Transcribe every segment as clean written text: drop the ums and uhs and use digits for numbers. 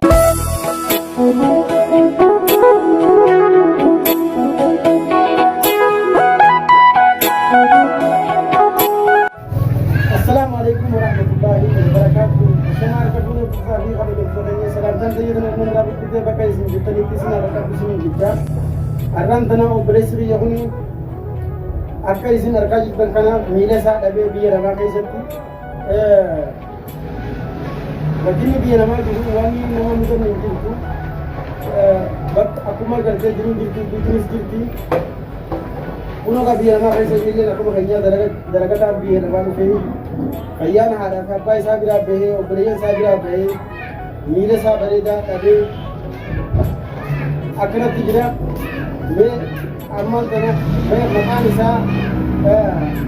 Assalamualaikum warahmatullahi wabarakatuh. Semar kadune sabi kami doktornya salamtan sayyidina Muhammad kita pakai sini teliti sini ada sini juga. Arran tanah operasi yakuni akai sini arkaji kana mila sa dabe biya rama kai sabti. Begini biya rama dulu wani nama mutan itu. But aku mah kerja dulu di uno ka biya rama kai sabti le aku makanya daraga ta biya rama kai kayyan hada ka pai sabira be operation sabira be mila sa barida dabe akana tijra me amal dana me makan isa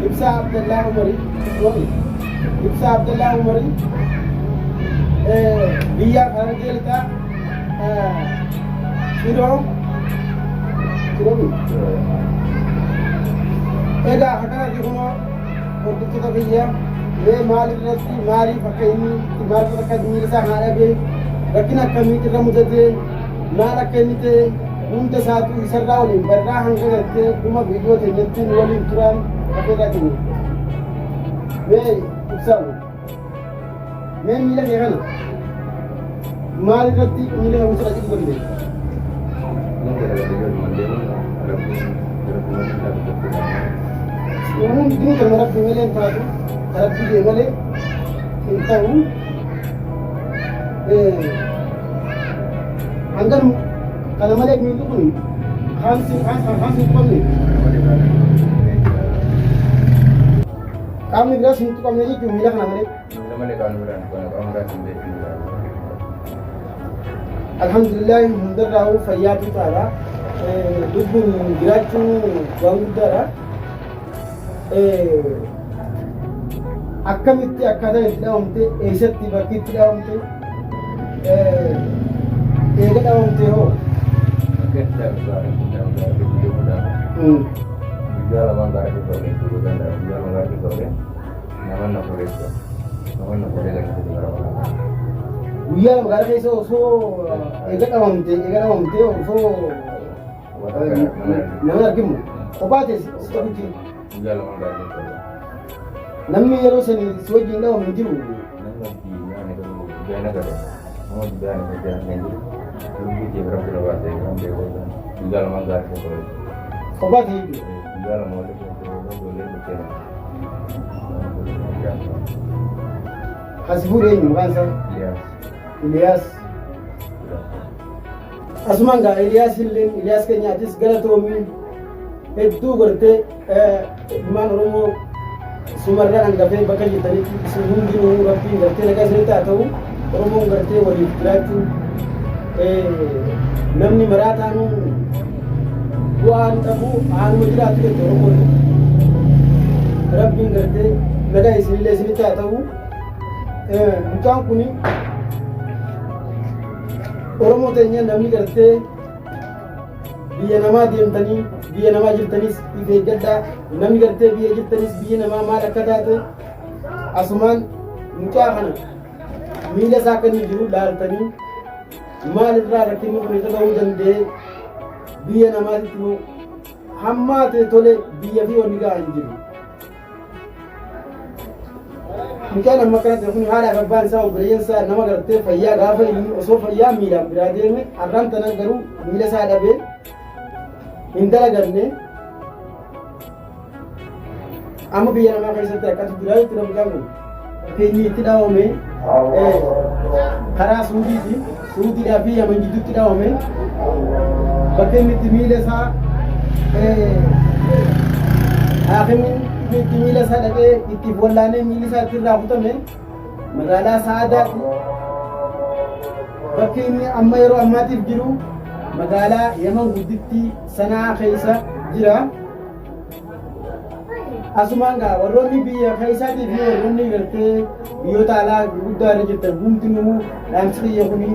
ibsa abdullah umari ibsa abdullah umari biya kharjel ka kiro eda hakana dikono untuk kita biya me malik nafsi mari fakini mari fakadmi sa harabe lakina kami kita mudate mala kemite unta satu isarra wali barra hangalate kuma video te netin wali turan akeda kini me uksabu me mila gegana mal gatti mila usra ji bande Umum din kan marab dimele tadu tarab di demele intahu अंदर कलमले एक मिनट को खान से ऊपर नहीं काम निगरा सिंह तो कम नहीं क्यों मिला खाना मेरे अल्हम्दुलिल्लाह मुंदर राहु फैयाती तारा दुब्बु गिराचु गंगुदरा अक्कमित्ते अक्कदा इतना उनते ऐसत्ती बाकी इतना उनते Ega dalam teo. Kita juga lama nggak ada program itu kan, juga lama nggak ada program. Nama nak boleh kan itu berapa? Iya, nggak ada iso so. Ega dalam teo so. Nama lagi mu. Apa aja sih? Juga lama nggak ada program. Nama yang harus ni sesuai jinda menjiru. Nama yang itu jangan ada. Nama jangan ada. Lebih dia berapa lewat dia kan dia juga lama nggak ada program. Apa sih? Juga lama ada program boleh betul. Hasbur ini bukan sah? Iya. Ilyas. Asmanga Ilyas kenya atis galatomi itu berarti iman romo sumarga anggape bakal ditani sehingga romo rapi berarti negara cerita atau romo berarti wali keratu namni marata nu buan tabu anu mujira tu romo rapi berarti negara cerita atau bukan kuni Oromo tanya namni करते बिया नमा दियंतनी बिया नमा जितनीस इबे गड्डा namni करते बिया जितनीस बिया नमा मारा कदाते आसमान मुका खाना मीले साकनी जरूर डालतनी माल रा रखनी को तो दंदे बिया नमा दितनो हममा ते तोले बिया भी ओनिगा अंजिरू Mungkin nama kerana terhubung hari akan sa operasi sa nama kerana faya gafa ini osoo faya mila berada ni akan tanah garu mila sa ada be indra garne amu biar nama kaisa terkat sudah itu nama kamu kini tidak ome karena sudi dah biar menjitu tidak ome pakai mila sa akhirnya mila sa dabe itti bollane mila sa tirra hutame magala saada bakini amma yero ammatif jiru magala yaman guditti sana khaisa jira asumanga waroni biya khaisa di biya waroni garte biyo taala gudare jitta gumtinu lamsi yakuni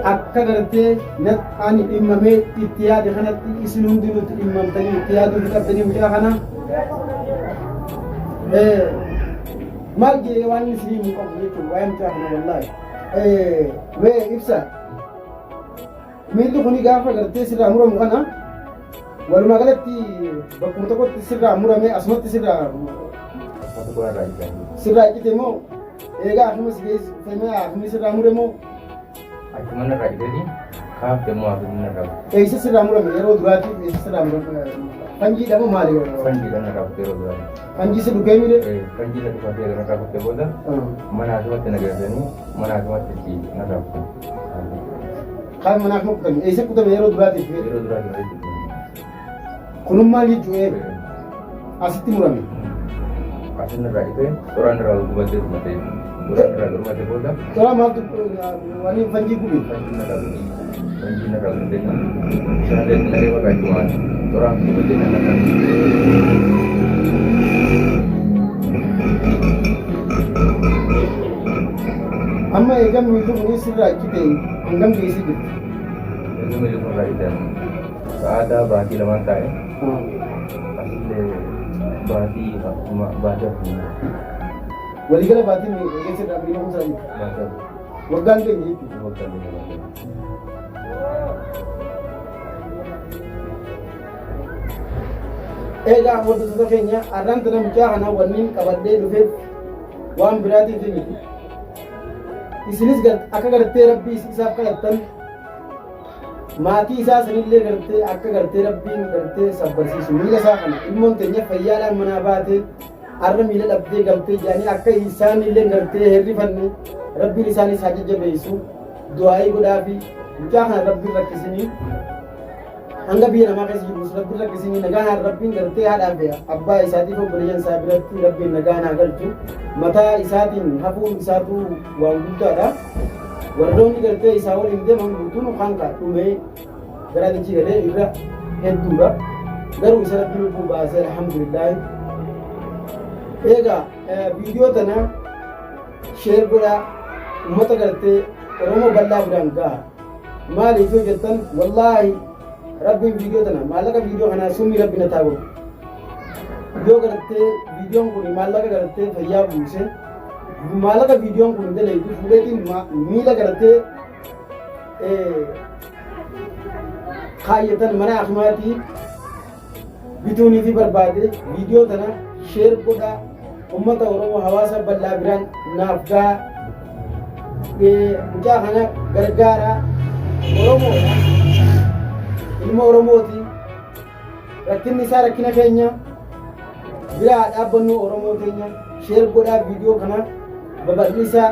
akka garte nat ani immame ittiyad khanat isinum dinu immam tani ittiyad kabdani mutahana margi wani siri mu ko itu wayam ta hana wallahi we ifsa miilli kuni gaafa gartee sirraa muramu kana walumaa galatti bakkuma tokkotti sirraa muramee asumatti sirraa iccite moo eegaa akkuma si geessu femee akkuma sirraa mure moo akkuma narraa iccitee kaafte moo akkuma narraa eessa sirraa murame yeroo duraatiif eessa sirraa murame fanjiidha moo maali fanjiidha narraa kuttee yeroo duraati fanjii si dhugee mire fanjii na dhufatee narraa kuttee booda mana asumatti nageessanii mana asumatti itti narraa kuttee kaan mana akkuma kutame eessa kutame yeroo duraatiif kunummaa jechuun asitti murame asin irraa dhufee suuraan irraa gubatee dhumatee suuraan irraa dhumatee booda suuraa maaltu wani fanjii gube fanjii narraa gubatee shaalee naree baqaachumaan suuraan gubatee narraa amma eegam miilli kuni sirraa iccite hangam geessee jirti eegam miilli kun irraa iccite sa'aadaa baatii lamaan taa'e asillee baatii waligala baatiin eegessa dhaabbiin kun isaanii waggaan keenya jechuudha. Eegaa hordoftoota keenya har'aan tana mucaa kana wanniin qabadhee dhufeef waan biraatiif miti. Isinis akka gartee rabbii isaaf kadhattan maatii isaa sanillee gartee akka gartee rabbiin gartee sabbarsiisu miila isaa kana ilmoon teenya fayyaadhaan manaa baatee har'a miila dhabdee galtee jedhanii akka isaanillee gartee herrifanne rabbiin isaanis haa jajjabeessu du'aayii godhaa fi mucaa kana rabbiin rakkisinii hanga biyya namaa keessa jirus rabbiin rakkisinii nagaan rabbiin gartee haadhaaf abbaa isaatiif obboleeyyan isaa biratti rabbiin nagaan haa galchu mataa isaatiin hafuun isaatu waan guddaadha. warroonni gartee isaa waliin deeman guutuun kan dhumee gara dichi galee irra hedduudha garuu isa rabbii lubbuu baasee alhamdulillah. Eegaa viidiyoo tana sheer godhaa uummata gartee Oromoo bal'aa biraan gaha maaliif yoo jettan wallaahi rabbiin viidiyoo tana maallaqa viidiyoo kanaa summii rabbi na taa godhu yoo gartee viidiyoon kun maallaqa gartee fayyaa buuse maallaqa viidiyoon kun dalagu fuudheetiin miila gartee kaayyatan mana akmaatii bituunii fi barbaade viidiyoo tana sheer godhaa ummata Oromoo hawaasa bal'aa biraan naaf gaha mucaa kana gargaara Oromoodha ilma Oromooti rakkinni isaa rakkina keenya biraa dhaabbannu Oromoo keenya sheer godhaa viidiyoo kana babal'isa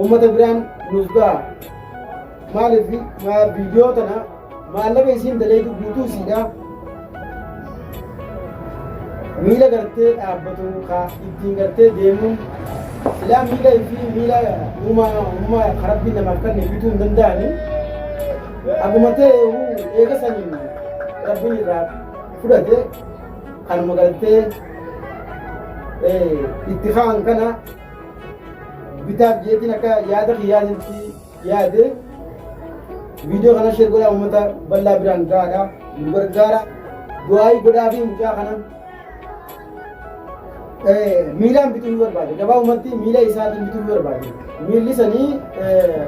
ummata biraan nuuf gaha maaliif viidiyoo tana maallaqa isiin daleetu guutuu isiidha miila gartee dhaabbatu ittiin gartee deemuun silaa miila fi miila uumaa rabbiin namaaf kenne bituu hin danda'ani agumatee eega saniin rabbiin irraa fudhate kanuma gartee itti kaan kana bitaaf jeetiin akka yaada kiyyaatitti yaade viidiyoo kana sheer godhaa uummata bal'aa biraan gahaadha nu gargaara du'aayii godhaa fi mucaa kana miilaan bituu barbaade gabaabumatti miila isaatiin bituu barbaade miilli sanii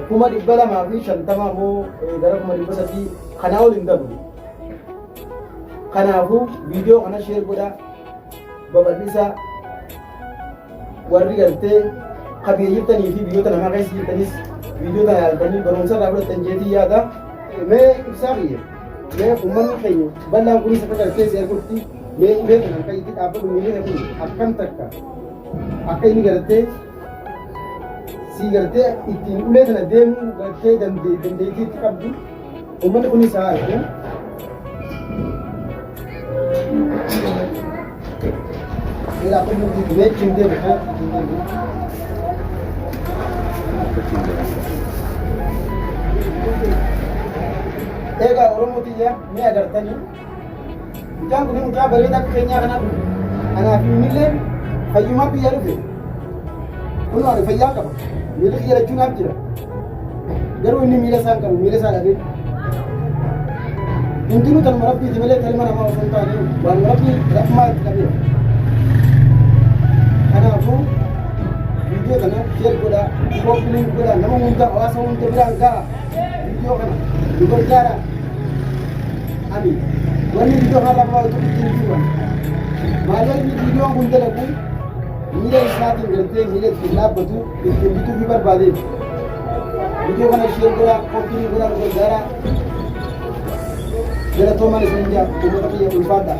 250 moo gara 300 kanaa ol hin dabru kanaafuu viidiyoo kana sheer godhaa babal'isa warri gartee qabee jirtanii fi biyyoota namaa keessa jirtanis viidiyoo tana yaaltanii barumsa irraa fudhattan jeetii yaada mee ibsaa biyya mee uummanni keenya bal'aan kunis akka gartee seerkutti mee ibee kana akka itti dhaabbatu miilina kun akkam takka akka inni gartee si gartee ittiin ulee tana deemuu gartee dandeettiitti qabdu uummanni kunis haa argu. Mira, como que me chinde de acá. Egaa Oromootiyaa mee agartanii mucaan kun mucaa bareedaa akka keenyaa kanaa dhufe anaaf miillee fayyummaa biyyaa dhufe kun waan fayyaa qaba miila kiyya lachuunaaf jira garuu inni miila isaa qabu miila isaa dhabee hundinuu tanuma rabbiiti malee kalma namaa osoo hin taane waan rabbii rabmaa itti dhabee kanaafuu viidiyoo kana sheer godhaa koopiliin godhaa nama hunda hawaasa hunda biraan gaha viidiyoo kana gargaara. Ani wanni iddoo haala baa'u tokko ittiin jiran. Maallaqni viidiyoon kun dalagu miila isaatiin galtee miila ittiin dhaabbatu ittiin bituu fi barbaadeef. Viidiyoo kana isheen godhaa qophiin godhaa gargaara. Galatoomaan isin jaa uummata kiyya ulfaadha.